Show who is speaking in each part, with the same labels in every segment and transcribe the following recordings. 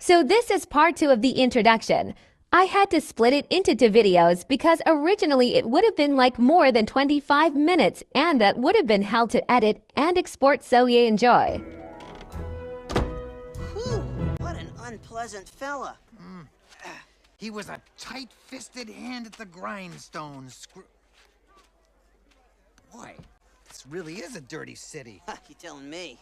Speaker 1: So this is part 2 of the introduction. I had to split it into 2 videos because originally it would have been like more than 25 minutes and that would have been hell to edit and export so ye enjoy.
Speaker 2: Whew, what an unpleasant fella.
Speaker 3: He was a tight-fisted hand at the grindstone. Boy, this really is a dirty city.
Speaker 2: You telling me?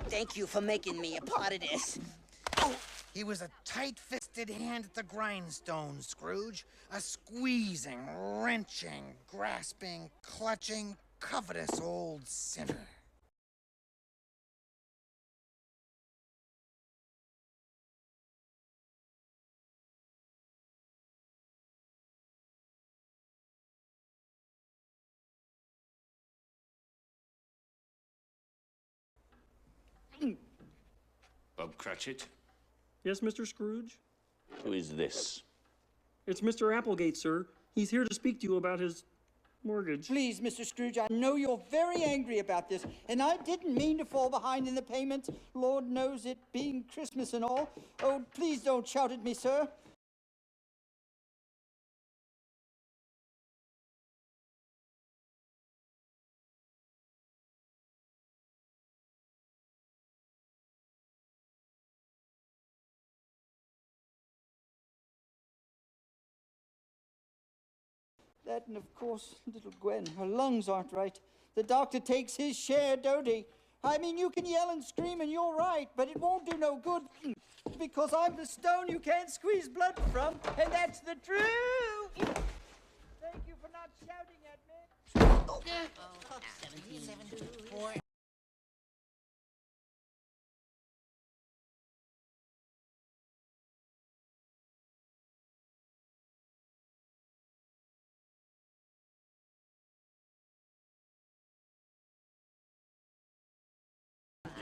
Speaker 2: Thank you for making me a part of this.
Speaker 3: He was a tight-fisted hand at the grindstone, Scrooge. A squeezing, wrenching, grasping, clutching, covetous old sinner.
Speaker 4: Bob Cratchit?
Speaker 5: Yes, Mr. Scrooge?
Speaker 4: Who is this?
Speaker 5: It's Mr. Applegate, sir. He's here to speak to you about his mortgage.
Speaker 6: Please, Mr. Scrooge, I know you're very angry about this, and I didn't mean to fall behind in the payments. Lord knows it being Christmas and all. Oh, please don't shout at me, sir. That, and of course, little Gwen, her lungs aren't right. The doctor takes his share, don't he? I mean, you can yell and scream and you're right, but it won't do no good because I'm the stone you can't squeeze blood from, and that's the truth. Thank you for not shouting at me.
Speaker 3: 1774.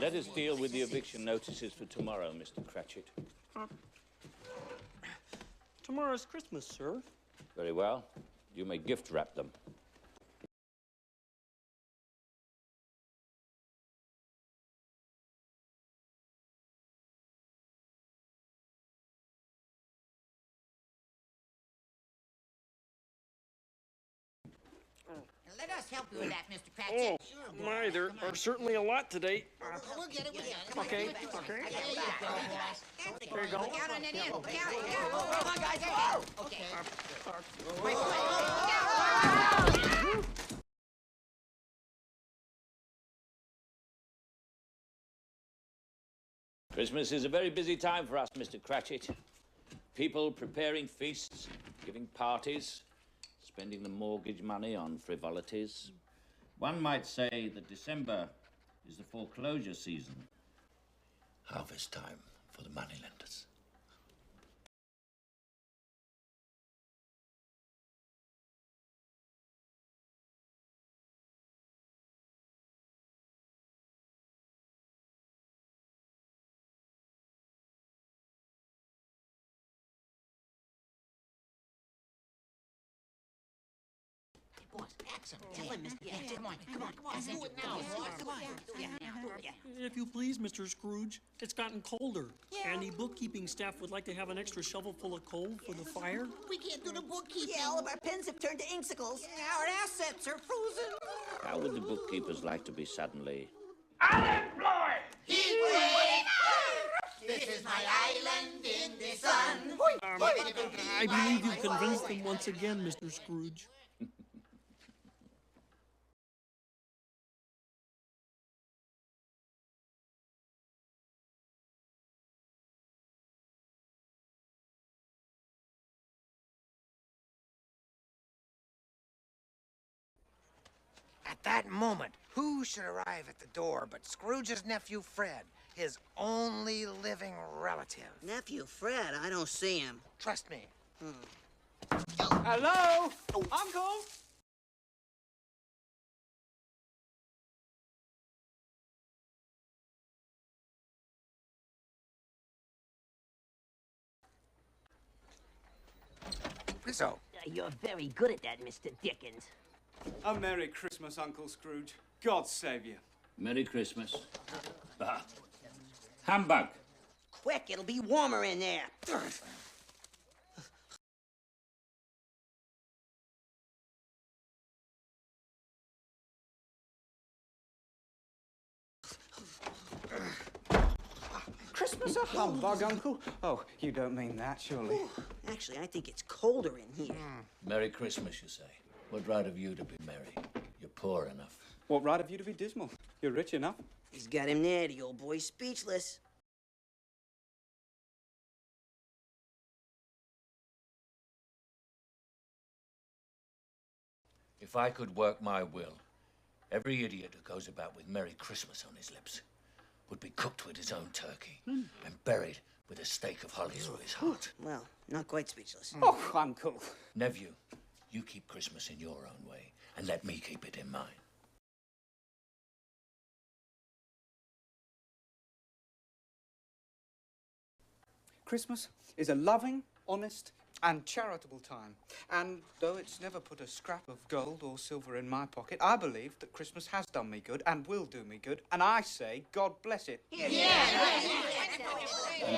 Speaker 4: Let us deal with the eviction notices for tomorrow, Mr. Cratchit.
Speaker 5: Tomorrow's Christmas, sir.
Speaker 4: Very well. You may gift wrap them.
Speaker 3: Let us help you with that, Mr. Cratchit.
Speaker 5: Oh, my, there are certainly a lot today.
Speaker 3: We'll get it.
Speaker 5: Okay.
Speaker 3: There you go. Look out on that end. Come on, guys. Oh, okay.
Speaker 4: Christmas is a very busy time for us, Mr. Cratchit. People preparing feasts, giving parties, spending the mortgage money on frivolities. One might say that December is the foreclosure season. Harvest time for the moneylenders.
Speaker 3: Boss, ask him. Tell him, Mr. Come on. Do it now, boss. Come on.
Speaker 5: If you please, Mr. Scrooge, it's gotten colder. And the bookkeeping staff would like to have an extra shovel full of coal for the fire.
Speaker 3: We can't do the bookkeeping.
Speaker 2: Yeah, all of our pens have turned to inksicles.
Speaker 3: Our assets are frozen.
Speaker 4: How would the bookkeepers like to be suddenly
Speaker 3: Unemployed! This is my island in the sun.
Speaker 5: I believe you've convinced them once again, Mr. Scrooge.
Speaker 3: At that moment, who should arrive at the door but Scrooge's nephew Fred, his only living relative.
Speaker 2: Nephew Fred, I don't see him.
Speaker 3: Trust me.
Speaker 6: Hello? Uncle?
Speaker 3: So,
Speaker 2: You're very good at that, Mr. Dickens.
Speaker 7: A Merry Christmas, Uncle Scrooge. God save you.
Speaker 4: Merry Christmas. Ah. Humbug.
Speaker 2: Quick, it'll be warmer in there.
Speaker 7: Christmas a humbug, Uncle? Oh, you don't mean that, surely.
Speaker 2: Actually, I think it's colder in here.
Speaker 4: Merry Christmas, you say. What right have you to be merry? You're poor enough.
Speaker 7: What right have you to be dismal? You're rich enough.
Speaker 2: He's got him there, the old boy's speechless.
Speaker 4: If I could work my will, every idiot who goes about with Merry Christmas on his lips would be cooked with his own turkey and buried with a stake of holly through his heart.
Speaker 2: Well, not quite speechless.
Speaker 7: Oh, Uncle.
Speaker 4: Nephew, you keep Christmas in your own way and let me keep it in mine.
Speaker 7: Christmas is a loving, honest, and charitable time. And though it's never put a scrap of gold or silver in my pocket, I believe that Christmas has done me good and will do me good. And I say, God bless it.
Speaker 4: And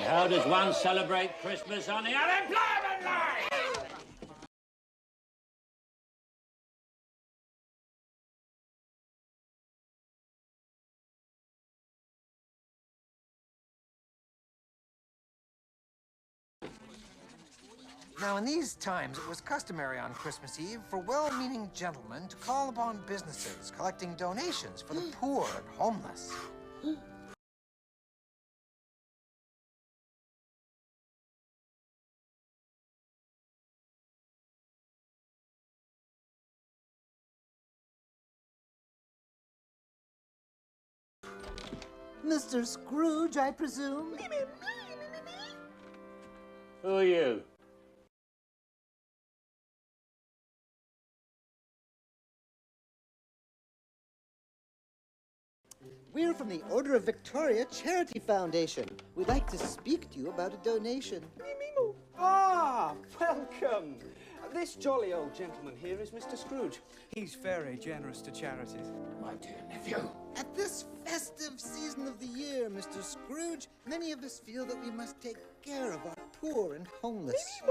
Speaker 4: how does one celebrate Christmas on the unemployment line?
Speaker 3: now in these times, it was customary on Christmas Eve for well-meaning gentlemen to call upon businesses collecting donations for the poor and homeless.
Speaker 8: Mr. Scrooge, I presume?
Speaker 4: Who are you?
Speaker 8: We're from the Order of Victoria Charity Foundation. We'd like to speak to you about a donation.
Speaker 7: Ah, welcome. This jolly old gentleman here is Mr. Scrooge. He's very generous to charities.
Speaker 4: My dear nephew.
Speaker 3: At this festive season of the year, Mr. Scrooge, many of us feel that we must take care of our poor and homeless.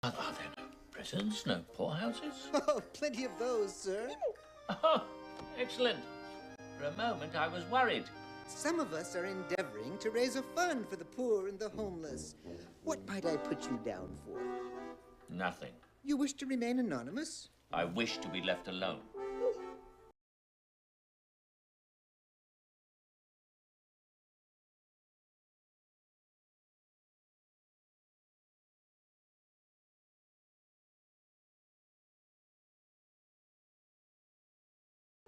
Speaker 4: Are there no prisons, no poorhouses?
Speaker 8: Oh, plenty of those, sir.
Speaker 4: Oh, excellent. For a moment, I was worried.
Speaker 8: Some of us are endeavoring to raise a fund for the poor and the homeless. What might I put you down for?
Speaker 4: Nothing.
Speaker 8: You wish to remain anonymous?
Speaker 4: I wish to be left alone.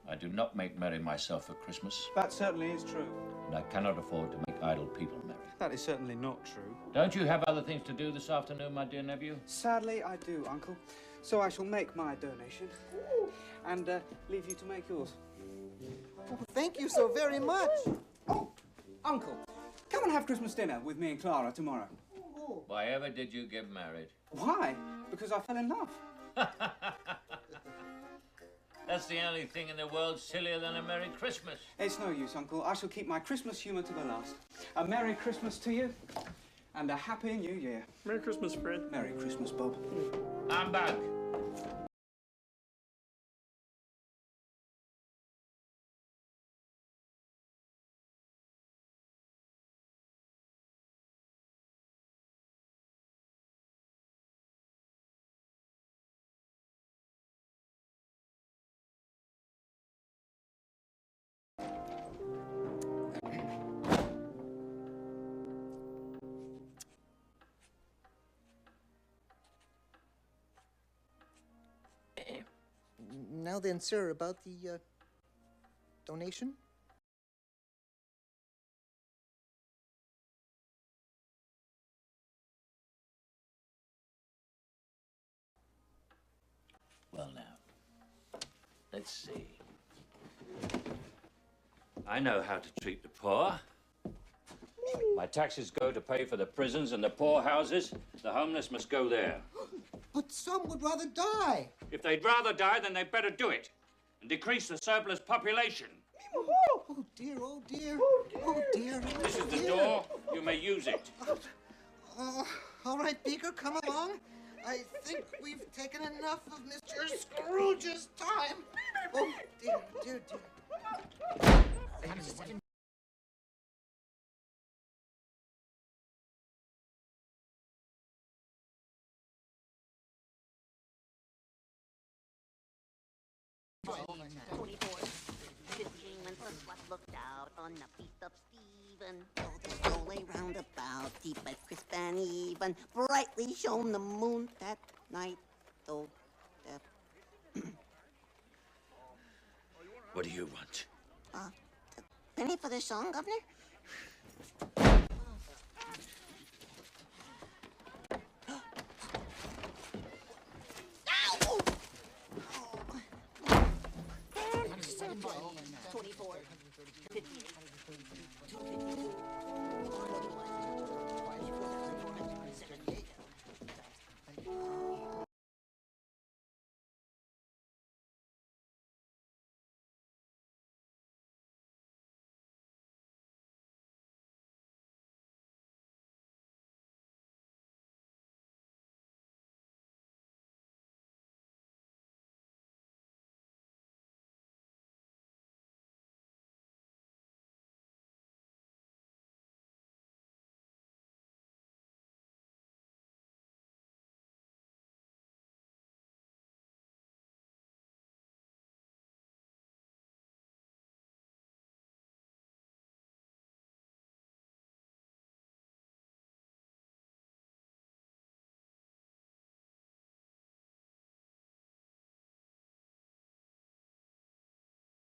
Speaker 4: I do not make merry myself at Christmas,
Speaker 7: That certainly is true.
Speaker 4: and I cannot afford to make idle people merry.
Speaker 7: That is certainly not true.
Speaker 4: Don't you have other things to do this afternoon, my dear nephew?
Speaker 7: Sadly, I do, Uncle. So I shall make my donation and leave you to make yours.
Speaker 8: Oh, thank you so very much.
Speaker 7: Oh, Uncle, come and have Christmas dinner with me and Clara tomorrow.
Speaker 4: Why ever did you get married?
Speaker 7: Why? Because I fell in love.
Speaker 4: That's the only thing in the world sillier than a Merry Christmas.
Speaker 7: It's no use, Uncle. I shall keep my Christmas humour to the last. A Merry Christmas to you and a Happy New Year.
Speaker 5: Merry Christmas, Fred.
Speaker 7: Merry Christmas, Bob.
Speaker 4: I'm back.
Speaker 8: Now then, sir, about the donation?
Speaker 4: Well, now, let's see. I know how to treat the poor. My taxes go to pay for the prisons and the poorhouses. The homeless must go there.
Speaker 8: But some would rather die.
Speaker 4: If they'd rather die, then they'd better do it and decrease the surplus population.
Speaker 8: Oh, dear, oh, dear. Oh, dear.
Speaker 4: This is the door. You may use it.
Speaker 8: All right, Beaker, come along. I think we've taken enough of Mr. Scrooge's time. Oh, dear, dear, dear.
Speaker 9: Looked out on the feet of Stephen. Oh, the rolling roundabout, deep and crisp and even, brightly shone the moon that night, though the...
Speaker 4: What do you want?
Speaker 9: The penny for the song, Governor? Ow! 24.